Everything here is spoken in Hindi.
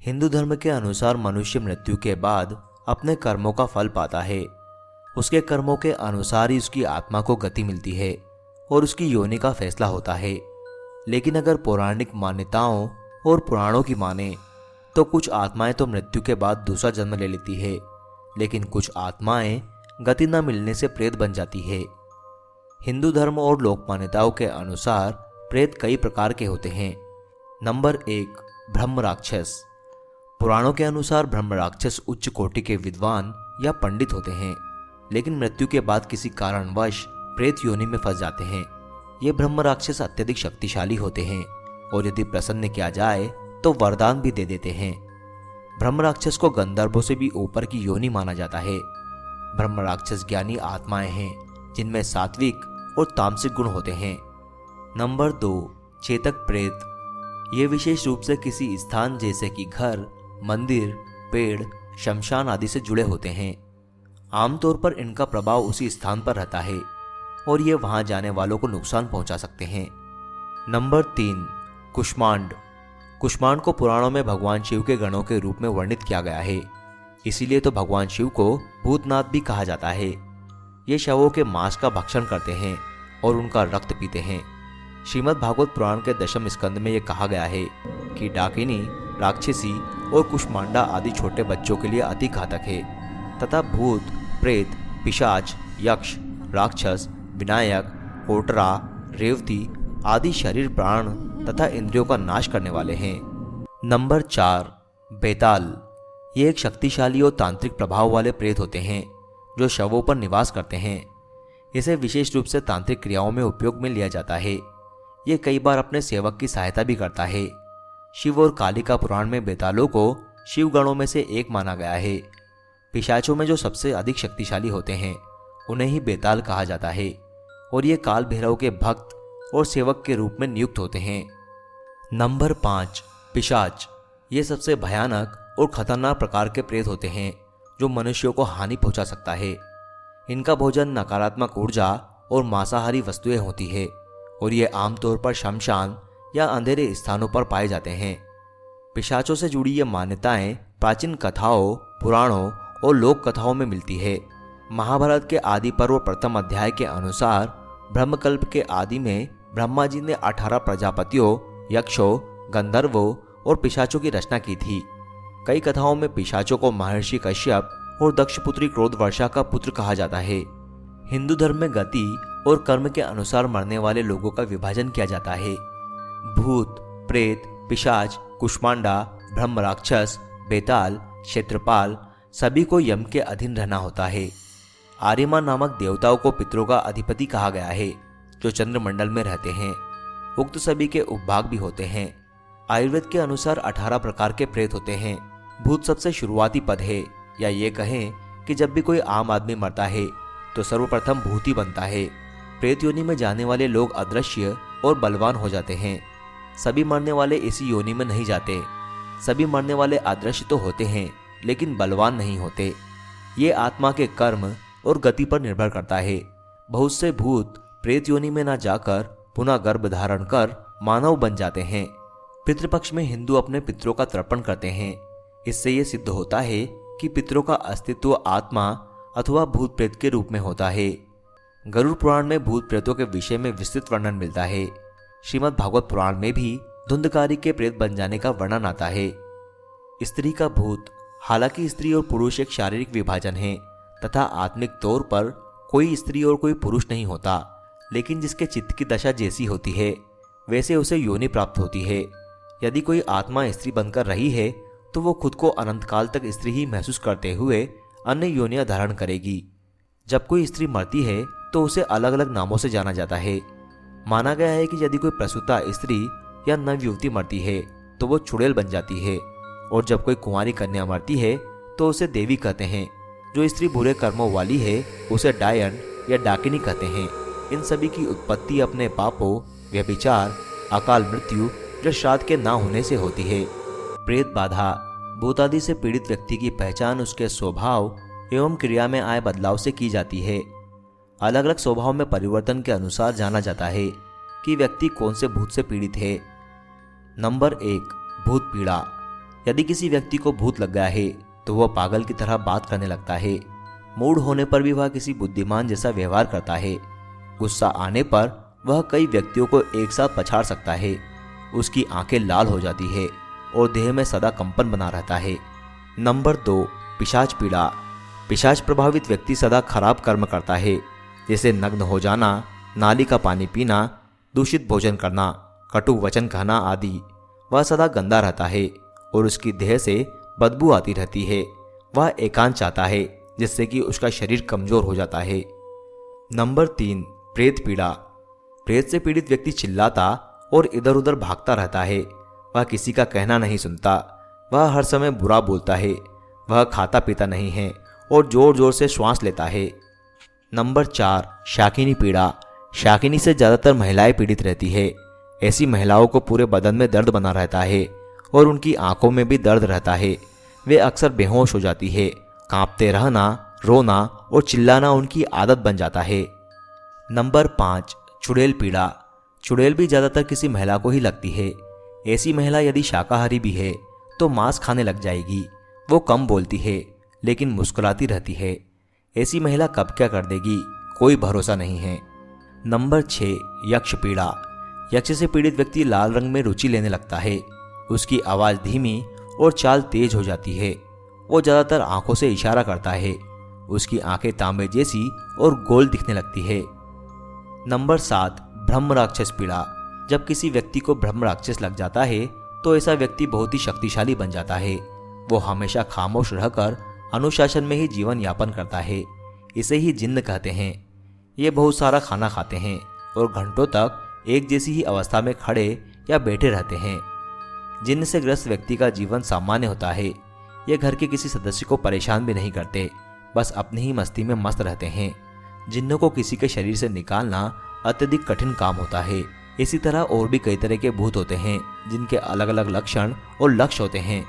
हिंदू धर्म के अनुसार मनुष्य मृत्यु के बाद अपने कर्मों का फल पाता है। उसके कर्मों के अनुसार ही उसकी आत्मा को गति मिलती है और उसकी योनि का फैसला होता है। लेकिन अगर पौराणिक मान्यताओं और पुराणों की माने तो कुछ आत्माएं तो मृत्यु के बाद दूसरा जन्म ले लेती है, लेकिन कुछ आत्माएं गति न मिलने से प्रेत बन जाती है। हिंदू धर्म और लोक मान्यताओं के अनुसार प्रेत कई प्रकार के होते हैं। नंबर 1, ब्रह्म राक्षस। पुराणों के अनुसार ब्रह्म राक्षस उच्च कोटि के विद्वान या पंडित होते हैं, लेकिन मृत्यु के बाद किसी कारणवश प्रेत योनि में फंस जाते हैं। ये ब्रह्म राक्षस अत्यधिक शक्तिशाली होते हैं और यदि प्रसन्न किया जाए तो वरदान भी दे देते हैं। ब्रह्म राक्षस को गंधर्वों से भी ऊपर की योनि माना जाता है। ब्रह्म राक्षस ज्ञानी आत्माएं हैं जिनमें सात्विक और तामसिक गुण होते हैं। नंबर 2, चेतक प्रेत। ये विशेष रूप से किसी स्थान जैसे कि घर, मंदिर, पेड़, शमशान आदि से जुड़े होते हैं। आमतौर पर इनका प्रभाव उसी स्थान पर रहता है और ये वहां जाने वालों को नुकसान पहुंचा सकते हैं। नंबर 3, कुष्मांड। कुष्मांड को पुराणों में भगवान शिव के गणों के रूप में वर्णित किया गया है, इसीलिए तो भगवान शिव को भूतनाथ भी कहा जाता है। ये शवों के मांस का भक्षण करते हैं और उनका रक्त पीते हैं। श्रीमद् भागवत पुराण के 10वें स्कंद में यह कहा गया है कि डाकिनी, राक्षसी और कुष्मांडा आदि छोटे बच्चों के लिए अति घातक है तथा भूत, प्रेत, पिशाच, यक्ष, राक्षस, विनायक, कोटरा, रेवती आदि शरीर, प्राण तथा इंद्रियों का नाश करने वाले हैं। नंबर 4, बेताल। ये एक शक्तिशाली और तांत्रिक प्रभाव वाले प्रेत होते हैं जो शवों पर निवास करते हैं। इसे विशेष रूप से तांत्रिक क्रियाओं में उपयोग में लिया जाता है। ये कई बार अपने सेवक की सहायता भी करता है। शिव और कालिका पुराण में बेतालों को शिव गणों में से एक माना गया है। पिशाचों में जो सबसे अधिक शक्तिशाली होते हैं उन्हें ही बेताल कहा जाता है और ये काल भैरव के भक्त और सेवक के रूप में नियुक्त होते हैं। नंबर 5, पिशाच। ये सबसे भयानक और खतरनाक प्रकार के प्रेत होते हैं जो मनुष्यों को हानि पहुंचा सकता है। इनका भोजन नकारात्मक ऊर्जा और मांसाहारी वस्तुएं होती है और ये आमतौर पर शमशान या अंधेरे स्थानों पर पाए जाते हैं। पिशाचों से जुड़ी ये मान्यताएं प्राचीन कथाओं, पुराणों और लोक कथाओं में मिलती है। महाभारत के आदि पर्व प्रथम अध्याय के अनुसार ब्रह्मकल्प के आदि में ब्रह्मा जी ने 18 प्रजापतियों, यक्षों, गंधर्वों और पिशाचों की रचना की थी। कई कथाओं में पिशाचों को महर्षि कश्यप और दक्षपुत्री क्रोध वर्षा का पुत्र कहा जाता है। हिंदू धर्म में गति और कर्म के अनुसार मरने वाले लोगों का विभाजन किया जाता है। भूत, प्रेत, पिशाच, कुष्मांडा, ब्रह्म राक्षस, बेताल, क्षेत्रपाल सभी को यम के अधीन रहना होता है। आर्यमा नामक देवताओं को पितरों का अधिपति कहा गया है जो चंद्रमंडल में रहते हैं। उक्त सभी के उपभाग भी होते हैं। आयुर्वेद के अनुसार 18 प्रकार के प्रेत होते हैं। भूत सबसे शुरुआती पद है, या ये कहें कि जब भी कोई आम आदमी मरता है तो सर्वप्रथम भूत ही बनता है। प्रेत योनि में जाने वाले लोग अदृश्य और बलवान हो जाते हैं। सभी मरने वाले इसी योनि में नहीं जाते। सभी मरने वाले अदृश्य तो होते हैं लेकिन बलवान नहीं होते। ये आत्मा के कर्म और गति पर निर्भर करता है। बहुत से भूत प्रेत योनि में न जाकर पुनः गर्भ धारण कर मानव बन जाते हैं। पितृपक्ष में हिंदू अपने पितरों का तर्पण करते हैं। इससे यह सिद्ध होता है कि पितरों का अस्तित्व आत्मा अथवा भूत प्रेत के रूप में होता है। गरुड़ पुराण में भूत प्रेतों के विषय में विस्तृत वर्णन मिलता है। श्रीमद् भागवत पुराण में भी धुंधकारी के प्रेत बन जाने का वर्णन आता है। स्त्री का भूत। हालांकि स्त्री और पुरुष एक शारीरिक विभाजन है तथा आत्मिक तौर पर कोई स्त्री और कोई पुरुष नहीं होता, लेकिन जिसके चित्त की दशा जैसी होती है वैसे उसे योनि प्राप्त होती है। यदि कोई आत्मा स्त्री बनकर रही है तो वो खुद को अनंत काल तक स्त्री ही महसूस करते हुए अन्य योनियां धारण करेगी। जब कोई स्त्री मरती है तो उसे अलग अलग नामों से जाना जाता है। माना गया है कि यदि कोई प्रसूता स्त्री या नव युवती मरती है तो वो चुड़ैल बन जाती है, और जब कोई कुंवारी कन्या मरती है तो उसे देवी कहते हैं। जो स्त्री बुरे कर्मों वाली है उसे डायन या डाकिनी कहते हैं। इन सभी की उत्पत्ति अपने पापों, व्यभिचार, अकाल मृत्यु या श्राद्ध के ना होने से होती है। प्रेत बाधा। भूत आदि से पीड़ित व्यक्ति की पहचान उसके स्वभाव एवं क्रिया में आए बदलाव से की जाती है। अलग अलग स्वभाव में परिवर्तन के अनुसार जाना जाता है कि व्यक्ति कौन से भूत से पीड़ित है। नंबर 1, भूत पीड़ा। यदि किसी व्यक्ति को भूत लग गया है तो वह पागल की तरह बात करने लगता है। मूड होने पर भी वह किसी बुद्धिमान जैसा व्यवहार करता है। गुस्सा आने पर वह कई व्यक्तियों को एक साथ पछाड़ सकता है। उसकी आंखें लाल हो जाती है और देह में सदा कंपन बना रहता है। नंबर 2, पिशाच पीड़ा। पिशाच प्रभावित व्यक्ति सदा खराब कर्म करता है, जैसे नग्न हो जाना, नाली का पानी पीना, दूषित भोजन करना, कटु वचन कहना आदि। वह सदा गंदा रहता है और उसकी देह से बदबू आती रहती है। वह एकांत चाहता है, जिससे कि उसका शरीर कमजोर हो जाता है। नंबर 3, प्रेत पीड़ा। प्रेत से पीड़ित व्यक्ति चिल्लाता और इधर उधर भागता रहता है। वह किसी का कहना नहीं सुनता। वह हर समय बुरा बोलता है। वह खाता पीता नहीं है और जोर जोर से श्वास लेता है। नंबर 4, शाकिनी पीड़ा। शाकिनी से ज़्यादातर महिलाएं पीड़ित रहती है। ऐसी महिलाओं को पूरे बदन में दर्द बना रहता है और उनकी आंखों में भी दर्द रहता है। वे अक्सर बेहोश हो जाती है। कांपते रहना, रोना और चिल्लाना उनकी आदत बन जाता है। नंबर 5, चुड़ैल पीड़ा। चुड़ैल भी ज़्यादातर किसी महिला को ही लगती है। ऐसी महिला यदि शाकाहारी भी है तो मांस खाने लग जाएगी। वो कम बोलती है लेकिन मुस्कुराती रहती है। ऐसी महिला कब क्या कर देगी, कोई भरोसा नहीं है। नंबर 6, यक्ष पीड़ा। यक्ष से पीड़ित व्यक्ति लाल रंग में रुचि लेने लगता है। उसकी आवाज़ धीमी और चाल तेज हो जाती है। वो ज़्यादातर आंखों से इशारा करता है। उसकी आंखें तांबे जैसी और गोल दिखने लगती है। नंबर 7, ब्रह्म राक्षस पीड़ा। जब किसी व्यक्ति को ब्रह्म राक्षस लग जाता है तो ऐसा व्यक्ति बहुत ही शक्तिशाली बन जाता है। वो हमेशा खामोश रहकर अनुशासन में ही जीवन यापन करता है। इसे ही जिन्न कहते हैं। ये बहुत सारा खाना खाते हैं और घंटों तक एक जैसी ही अवस्था में खड़े या बैठे रहते हैं। जिन्न से ग्रस्त व्यक्ति का जीवन सामान्य होता है। ये घर के किसी सदस्य को परेशान भी नहीं करते, बस अपनी ही मस्ती में मस्त रहते हैं। जिन्नों को किसी के शरीर से निकालना अत्यधिक कठिन काम होता है। इसी तरह और भी कई तरह के भूत होते हैं जिनके अलग अलग लक्षण और लक्ष्य होते हैं।